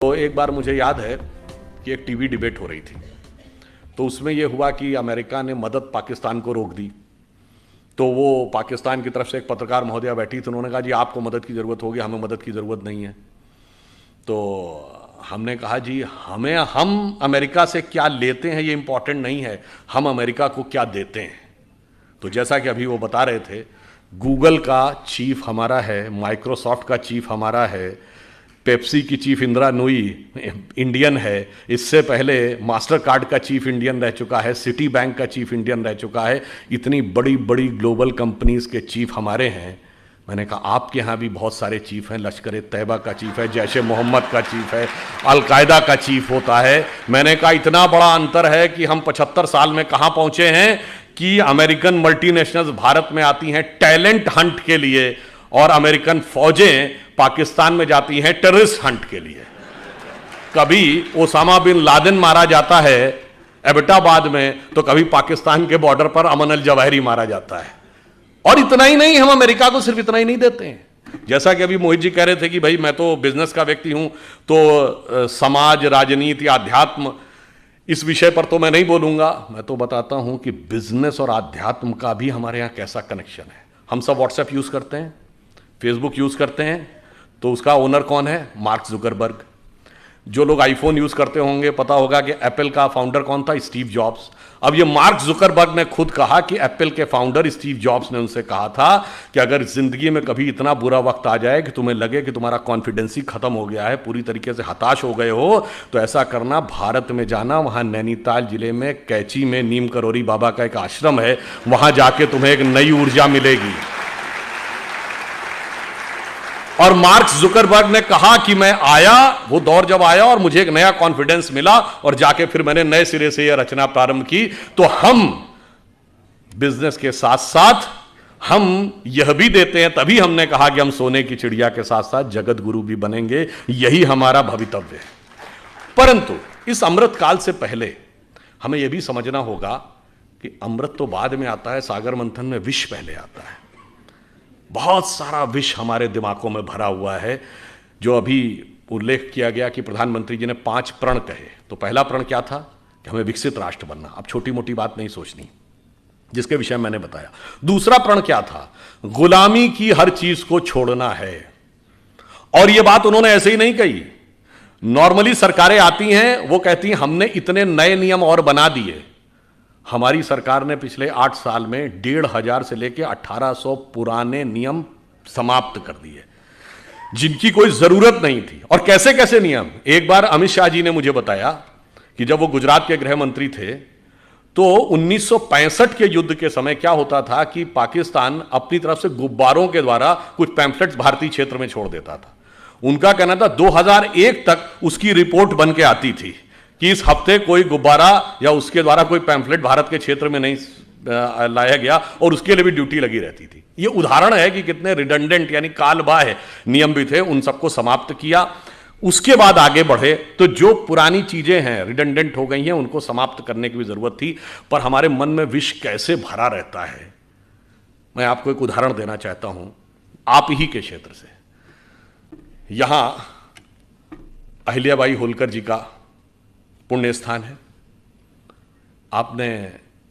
तो एक बार मुझे याद है कि एक टीवी डिबेट हो रही थी, तो उसमें यह हुआ कि अमेरिका ने मदद पाकिस्तान को रोक दी। तो वो पाकिस्तान की तरफ से एक पत्रकार महोदया बैठी थी, उन्होंने कहा जी आपको मदद की ज़रूरत होगी, हमें मदद की ज़रूरत नहीं है। तो हमने कहा जी हम अमेरिका से क्या लेते हैं ये इंपॉर्टेंट नहीं है, हम अमेरिका को क्या देते हैं। तो जैसा कि अभी वो बता रहे थे, गूगल का चीफ हमारा है, माइक्रोसॉफ्ट का चीफ हमारा है, पेप्सी की चीफ इंदिरा नूई इंडियन है, इससे पहले मास्टर कार्ड का चीफ इंडियन रह चुका है, सिटी बैंक का चीफ इंडियन रह चुका है, इतनी बड़ी बड़ी ग्लोबल कंपनीज के चीफ हमारे हैं। मैंने कहा आपके यहाँ भी बहुत सारे चीफ हैं, लश्कर ए तैयबा का चीफ है, जैश ए मोहम्मद का चीफ है, अलकायदा का चीफ होता है। मैंने कहा इतना बड़ा अंतर है कि हम 75 साल में कहाँ पहुंचे हैं कि अमेरिकन मल्टीनेशनल्स भारत में आती हैं टैलेंट हंट के लिए और अमेरिकन फौजें पाकिस्तान में जाती हैं टेररिस्ट हंट के लिए। कभी ओसामा बिन लादेन मारा जाता है एबटाबाद में, तो कभी पाकिस्तान के बॉर्डर पर अमन अल जवाहिरी मारा जाता है। और इतना ही नहीं, हम अमेरिका को सिर्फ इतना ही नहीं देते हैं। जैसा कि अभी मोहित जी कह रहे थे कि भाई मैं तो बिजनेस का व्यक्ति हूं, तो समाज, राजनीति, आध्यात्म, इस विषय पर तो मैं नहीं बोलूंगा। मैं तो बताता हूं कि बिजनेस और आध्यात्म का भी हमारे यहां कैसा कनेक्शन है। हम सब व्हाट्सएप यूज करते हैं, फेसबुक यूज करते हैं, तो उसका ओनर कौन है? Mark Zuckerberg. जो लोग आईफोन यूज करते होंगे पता होगा कि एप्पल का फाउंडर कौन था? Steve jobs. अब ये मार्क जुकरबर्ग ने खुद कहा कि एप्पल के फाउंडर स्टीव जॉब्स ने उनसे कहा था कि अगर जिंदगी में कभी इतना बुरा वक्त आ जाए कि तुम्हें लगे कि तुम्हारा कॉन्फिडेंस ही खत्म हो गया है, पूरी तरीके से हताश हो गए हो, तो ऐसा करना, भारत में जाना, वहां नैनीताल जिले में कैची में नीम करोरी बाबा का एक आश्रम है, वहां जाके तुम्हें एक नई ऊर्जा मिलेगी। और मार्क जुकरबर्ग ने कहा कि मैं आया, वो दौर जब आया और मुझे एक नया कॉन्फिडेंस मिला और जाके फिर मैंने नए सिरे से यह रचना प्रारंभ की। तो हम बिजनेस के साथ साथ हम यह भी देते हैं, तभी हमने कहा कि हम सोने की चिड़िया के साथ साथ जगत गुरु भी बनेंगे, यही हमारा भवितव्य है। परंतु इस अमृत काल से पहले हमें यह भी समझना होगा कि अमृत तो बाद में आता है, सागर मंथन में विष पहले आता है। बहुत सारा विष हमारे दिमागों में भरा हुआ है। जो अभी उल्लेख किया गया कि प्रधानमंत्री जी ने 5 प्रण कहे, तो पहला प्रण क्या था कि हमें विकसित राष्ट्र बनना। अब छोटी मोटी बात नहीं सोचनी, जिसके विषय मैंने बताया। दूसरा प्रण क्या था? गुलामी की हर चीज को छोड़ना है। और यह बात उन्होंने ऐसे ही नहीं कही। नॉर्मली सरकारें आती हैं, वो कहती हैं हमने इतने नए नियम और बना दिए। हमारी सरकार ने पिछले 8 साल में 1500 से लेकर 1800 पुराने नियम समाप्त कर दिए, जिनकी कोई जरूरत नहीं थी। और कैसे कैसे नियम? एक बार अमित शाह जी ने मुझे बताया कि जब वो गुजरात के गृह मंत्री थे, तो 1965 के युद्ध के समय क्या होता था कि पाकिस्तान अपनी तरफ से गुब्बारों के द्वारा कुछ पैम्फलेट्स भारतीय क्षेत्र में छोड़ देता था। उनका कहना था 2001 तक उसकी रिपोर्ट बन के आती थी कि इस हफ्ते कोई गुब्बारा या उसके द्वारा कोई पैम्फलेट भारत के क्षेत्र में नहीं लाया गया, और उसके लिए भी ड्यूटी लगी रहती थी। ये उदाहरण है कि कितने रिडंडेंट यानी कालबाह्य नियम भी थे, उन सबको समाप्त किया। उसके बाद आगे बढ़े तो जो पुरानी चीजें हैं, रिडंडेंट हो गई हैं, उनको समाप्त करने की भी जरूरत थी। पर हमारे मन में विष कैसे भरा रहता है, मैं आपको एक उदाहरण देना चाहता हूं आप ही के क्षेत्र से। यहां अहिल्याबाई होलकर जी का पुण्य स्थान है। आपने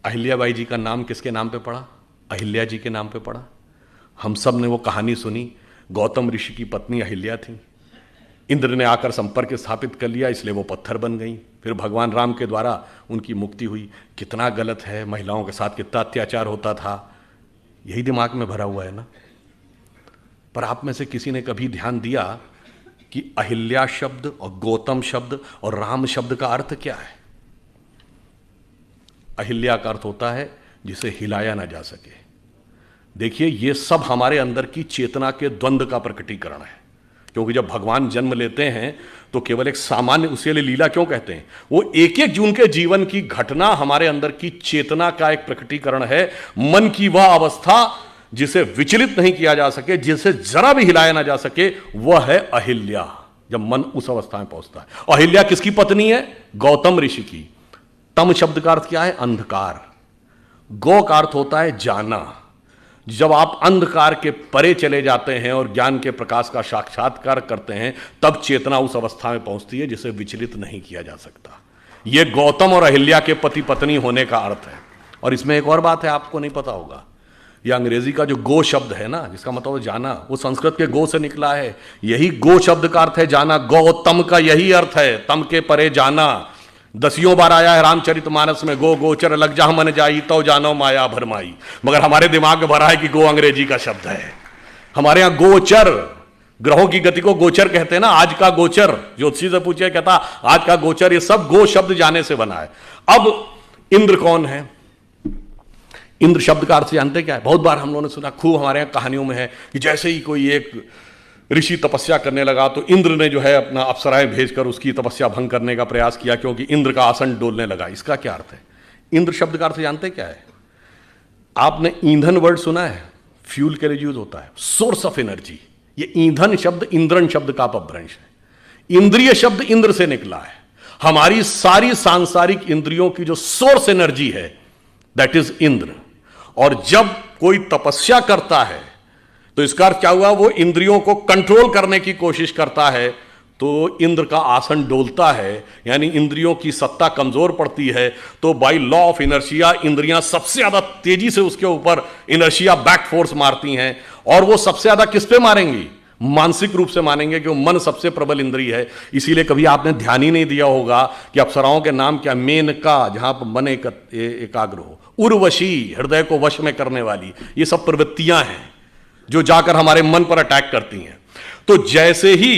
अहिल्याबाई जी का नाम किसके नाम पे पढ़ा? अहिल्या जी के नाम पे पढ़ा। हम सब ने वो कहानी सुनी। गौतम ऋषि की पत्नी अहिल्या थी, इंद्र ने आकर संपर्क स्थापित कर लिया, इसलिए वो पत्थर बन गई। फिर भगवान राम के द्वारा उनकी मुक्ति हुई। कितना गलत है, महिलाओं के साथ कितना अत्याचार होता था, यही दिमाग में भरा हुआ है ना। पर आप में से किसी ने कभी ध्यान दिया कि अहिल्या शब्द और गौतम शब्द और राम शब्द का अर्थ क्या है? अहिल्या का अर्थ होता है जिसे हिलाया ना जा सके। देखिए, ये सब हमारे अंदर की चेतना के द्वंद्व का प्रकटीकरण है। क्योंकि जब भगवान जन्म लेते हैं तो केवल एक सामान्य, उसके लिए लीला क्यों कहते हैं? वो एक एक जून के जीवन की घटना हमारे अंदर की चेतना का एक प्रकटीकरण है। मन की वह अवस्था जिसे विचलित नहीं किया जा सके, जिसे जरा भी हिलाया ना जा सके, वह है अहिल्या। जब मन उस अवस्था में पहुंचता है। अहिल्या किसकी पत्नी है? गौतम ऋषि की। तम शब्द का अर्थ क्या है? अंधकार। गौ का अर्थ होता है जाना। जब आप अंधकार के परे चले जाते हैं और ज्ञान के प्रकाश का साक्षात्कार करते हैं, तब चेतना उस अवस्था में पहुंचती है जिसे विचलित नहीं किया जा सकता। यह गौतम और अहिल्या के पति पत्नी होने का अर्थ है। और इसमें एक और बात है, आपको नहीं पता होगा, यह अंग्रेजी का जो गो शब्द है ना, जिसका मतलब है जाना, वो संस्कृत के गो से निकला है। यही गो शब्द का अर्थ है जाना। गौतम का यही अर्थ है, तम के परे जाना। 10 बार आया है रामचरितमानस में, गो गोचर लग जा मन जाई तो जानो माया भरमाई। मगर हमारे दिमाग में भरा है कि गो अंग्रेजी का शब्द है। हमारे यहां गोचर, ग्रहों की गति को गोचर कहते हैं ना। आज का गोचर, ज्योतिषी से पूछे, कहता आज का गोचर, ये सब गो शब्द जाने से बना है। अब इंद्र कौन है? इंद्र शब्द का अर्थ जानते क्या है? बहुत बार हम लोगों ने सुना, खूब हमारे यहाँ कहानियों में है कि जैसे ही कोई एक ऋषि तपस्या करने लगा तो इंद्र ने जो है अपना अप्सराएं भेजकर उसकी तपस्या भंग करने का प्रयास किया, क्योंकि इंद्र का आसन डोलने लगा। इसका क्या अर्थ है? इंद्र शब्द का अर्थ जानते क्या है? आपने ईंधन वर्ड सुना है? फ्यूल के लिए यूज होता है, सोर्स ऑफ एनर्जी। ये ईंधन शब्द इंद्रन शब्द का अपभ्रंश है। इंद्रिय शब्द इंद्र से निकला है। हमारी सारी सांसारिक इंद्रियों की जो सोर्स एनर्जी है, दैट इज इंद्र। और जब कोई तपस्या करता है तो इसका अर्थ क्या हुआ? वो इंद्रियों को कंट्रोल करने की कोशिश करता है, तो इंद्र का आसन डोलता है, यानी इंद्रियों की सत्ता कमजोर पड़ती है। तो बाय लॉ ऑफ इनर्शिया इंद्रियां सबसे ज्यादा तेजी से उसके ऊपर इनर्शिया बैक फोर्स मारती हैं। और वो सबसे ज्यादा किस पे मारेंगी? मानसिक रूप से मानेंगे, कि मन सबसे प्रबल इंद्रिय है। इसीलिए कभी आपने ध्यान ही नहीं दिया होगा कि अप्सराओं के नाम क्या? मेनका, जहां पर मन एकाग्र हो, उर्वशी, हृदय को वश में करने वाली। ये सब प्रवृत्तियां हैं जो जाकर हमारे मन पर अटैक करती हैं। तो जैसे ही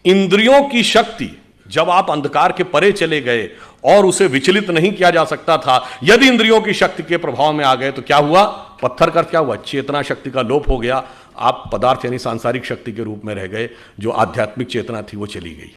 इंद्रियों की शक्ति, जब आप अंधकार के परे चले गए और उसे विचलित नहीं किया जा सकता था, यदि इंद्रियों की शक्ति के प्रभाव में आ गए तो क्या हुआ? पत्थर का क्या हुआ? चेतना शक्ति का लोप हो गया। आप पदार्थ यानी सांसारिक शक्ति के रूप में रह गए। जो आध्यात्मिक चेतना थी वो चली गई।